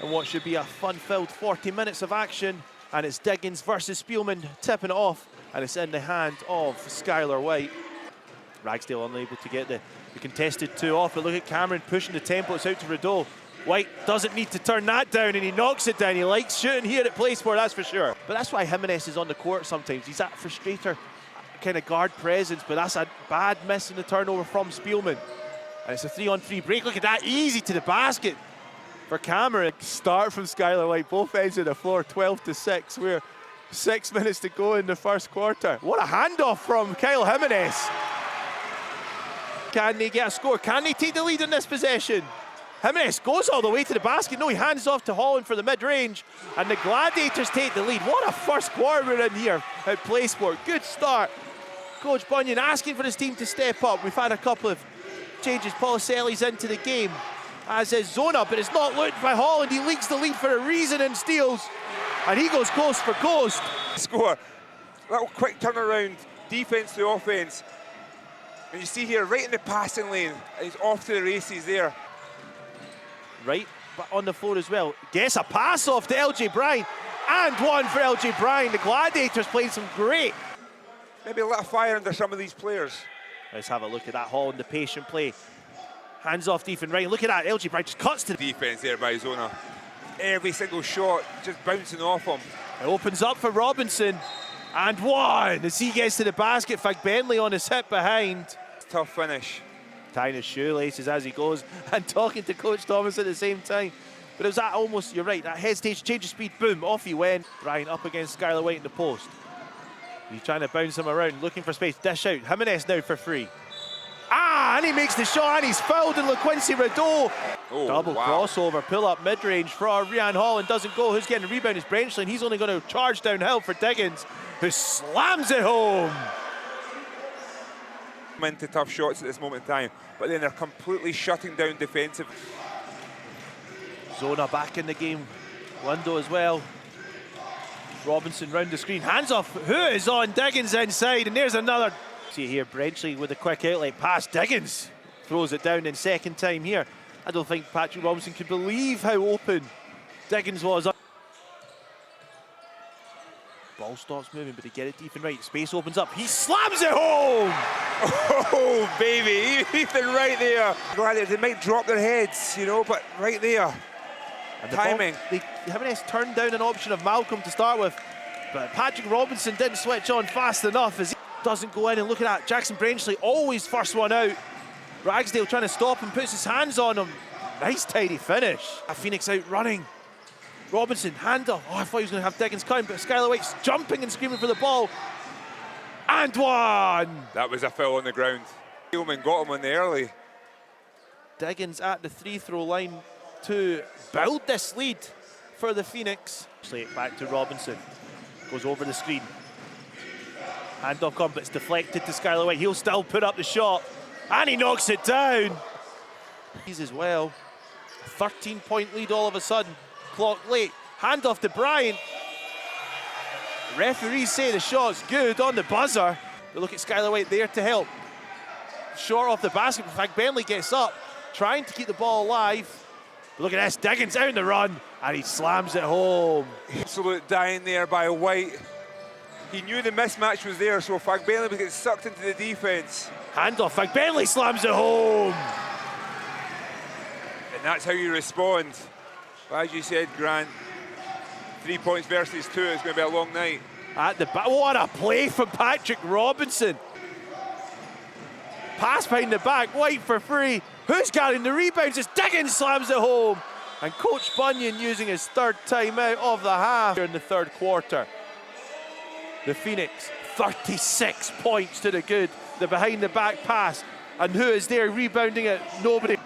and what should be a fun-filled 40 minutes of action. And it's Diggins versus Spielman tipping it off, and it's in the hand of Skylar White. Ragsdale unable to get the contested two off, but look at Cameron pushing the tempo. It's out to Rideau. White doesn't need to turn that down, and he knocks it down. He likes shooting here at PlaySport, that's for sure. But that's why Jimenez is on the court sometimes. He's that frustrator kind of guard presence, but that's a bad miss in the turnover from Spielman. And it's a 3-on-3 break. Look at that, easy to the basket for Cameron. Start from Skylar White, both ends of the floor, 12-6. We're 6 minutes to go in the first quarter. What a handoff from Kyle Jimenez. Can they get a score? Can they take the lead in this possession? Jimenez goes all the way to the basket. No, he hands off to Holland for the mid-range, and the Gladiators take the lead. What a first quarter we're in here at PlaySport. Good start. Coach Bunyan asking for his team to step up. We've had a couple of changes. Policelli's into the game, as is Zona, but it's not looked by Holland. He leaks the lead for a reason and steals, and he goes coast for coast. Score. Little quick turnaround, defense to offense. And you see here, right in the passing lane, he's off to the races there. Right, but on the floor as well. Gets a pass off to LJ Bryan, and one for LJ Bryan. The Gladiators playing some great. Maybe a little fire under some of these players. Let's have a look at that Holland, the patient play. Hands off Ethan Ryan. Look at that, LJ Bryan just cuts to the defense there by Zona. Every single shot just bouncing off him. It opens up for Robinson, and one as he gets to the basket. Bentley on his hip behind. Tough finish. Tying his shoelaces as he goes and talking to Coach Thomas at the same time. But it was that almost, you're right, that hesitation, change of speed, boom, off he went. Bryan up against Skylar White in the post. He's trying to bounce him around, looking for space, dish out. Jimenez now for free. And he makes the shot, and he's fouled in LaQuincy Rideau. Oh, double wow. crossover, pull up mid-range for Rian Holland, doesn't go. Who's getting the rebound is Brenchley, and he's only going to charge downhill for Diggins, who slams it home. Into tough shots at this moment in time, but then they're completely shutting down defensive. Zona back in the game, Lindo as well. Robinson round the screen, hands off, who is on? Diggins inside, and there's another. See here, Brenchley with a quick outlet pass. Diggins throws it down in second time here. I don't think Patrick Robinson could believe how open Diggins was. Ball stops moving, but they get it deep and right. Space opens up. He slams it home! Oh, baby. Ethan right there. Gladiators, they might drop their heads, you know, but right there. And timing. Jimenez turned down an option of Malcolm to start with, but Patrick Robinson didn't switch on fast enough as he doesn't go in. And look at that. Jackson Brenchley, always first one out. Ragsdale trying to stop him, puts his hands on him. Nice tidy finish. Phoenix out running. Robinson, handoff. Oh, I thought he was going to have Diggins coming, but Skylar White's jumping and screaming for the ball. And one! That was a foul on the ground. Spielman got him on the early. Diggins at the free-throw line to build this lead for the Phoenix. Slate back to Robinson. Goes over the screen. Handoff come, but it's deflected to Skylar White. He'll still put up the shot, and he knocks it down. He's as well. 13-point lead all of a sudden. Clock late, handoff to Bryan. Referees say the shot's good on the buzzer. But look at Skylar White there to help. Short off the basket, in fact, Bentley gets up, trying to keep the ball alive. But look at this, Diggins out in the run, and he slams it home. Absolute dying there by White. He knew the mismatch was there, so Bentley would get sucked into the defense. Handoff, Bentley slams it home. And that's how you respond. As you said, Grant, 3 points versus 2, it's going to be a long night. At the back, what a play from Patrick Robinson. Pass behind the back, White for free. Who's getting the rebounds? It's Diggins slams it home. And Coach Bunyan using his third timeout of the half in the third quarter. The Phoenix, 36 points to the good. The behind the back pass. And who is there rebounding it? Nobody.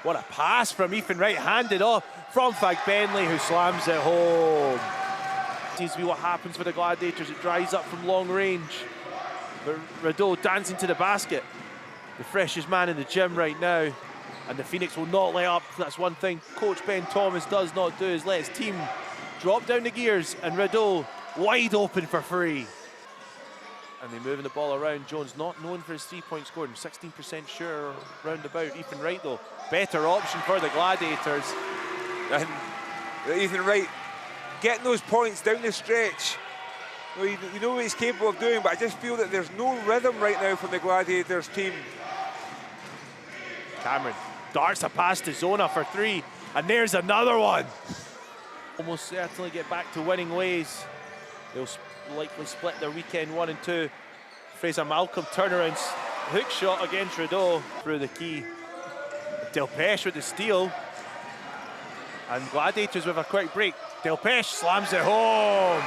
What a pass from Ethan Wright, handed off from Bentley, who slams it home. Seems to be what happens for the Gladiators. It dries up from long range. But Rideau dancing to the basket. The freshest man in the gym right now. And the Phoenix will not let up. That's one thing Coach Ben Thomas does not do, is let his team drop down the gears. And Rideau wide open for free. And they're moving the ball around. Jones not known for his three-point scoring. 16% sure roundabout. Ethan Wright, though, better option for the Gladiators. And Ethan Wright getting those points down the stretch. We know what he's capable of doing, but I just feel that there's no rhythm right now from the Gladiators team. Cameron darts a pass to Zona for three, and there's another one. Almost certainly get back to winning ways. They'll likely split their weekend 1 and 2. Fraser Malcolm turnarounds, hook shot against Trudeau through the key. Delpeche with the steal. And Gladiators with a quick break. Delpeche slams it home.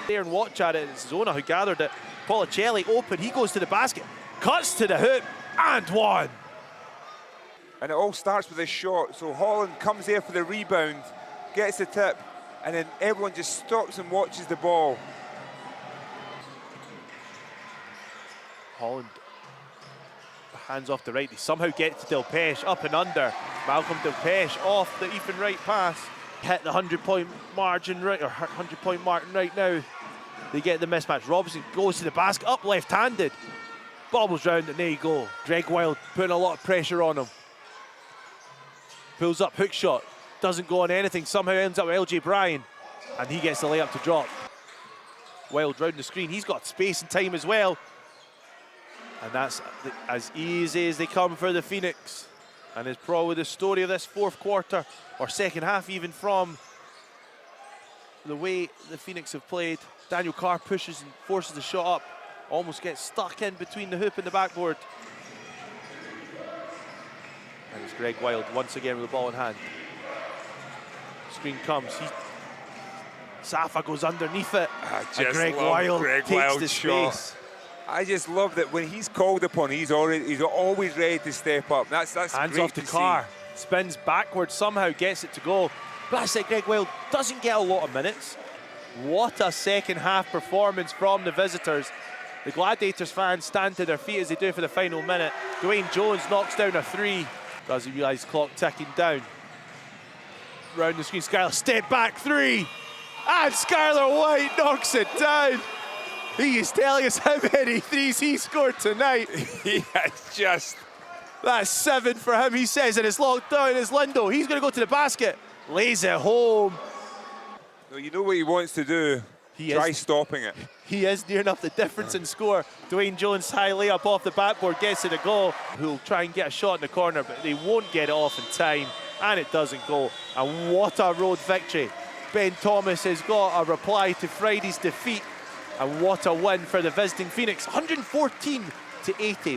There and watch at it, it's Zona who gathered it. Policelli open, he goes to the basket, cuts to the hoop, and one. And it all starts with a shot. So Holland comes there for the rebound, gets the tip, and then everyone just stops and watches the ball. Holland, hands off the right, they somehow get to Delpeche, up and under. Malcolm Delpeche off the Ethan Wright pass. Hit the 100-point margin right, or 100-point mark right now. They get the mismatch. Robinson goes to the basket, up left-handed. Bobbles round, and there you go. Greg Wild putting a lot of pressure on him. Pulls up, hook shot. Doesn't go on anything, somehow ends up with LJ Bryan, and he gets the layup to drop. Wild round the screen, he's got space and time as well. And that's as easy as they come for the Phoenix. And it's probably the story of this fourth quarter, or second half even, from the way the Phoenix have played. Daniel Carr pushes and forces the shot up, almost gets stuck in between the hoop and the backboard. And it's Greg Wild once again with the ball in hand. Screen comes, Safa goes underneath it, and Greg Wild takes the space. I just love that when he's called upon, he's always ready to step up. That's hands great off to see. Carr, spins backwards, somehow gets it to go. But I said Greg Wild doesn't get a lot of minutes. What a second half performance from the visitors. The Gladiators fans stand to their feet as they do for the final minute. Dwayne Jones knocks down a three. Doesn't realise clock ticking down. Round the screen, Skylar, step back three. And Skylar White knocks it down. He is telling us how many threes he scored tonight. That's 7 for him, he says, and it's locked down. It's Lindo. He's going to go to the basket. Lays it home. No, you know what he wants to do. Try stopping it. He is near enough the difference in score. Dwayne Jones high layup off the backboard, gets it a goal. Who'll try and get a shot in the corner, but they won't get it off in time, and it doesn't go. And what a road victory. Ben Thomas has got a reply to Friday's defeat, and what a win for the visiting Phoenix, 114-80.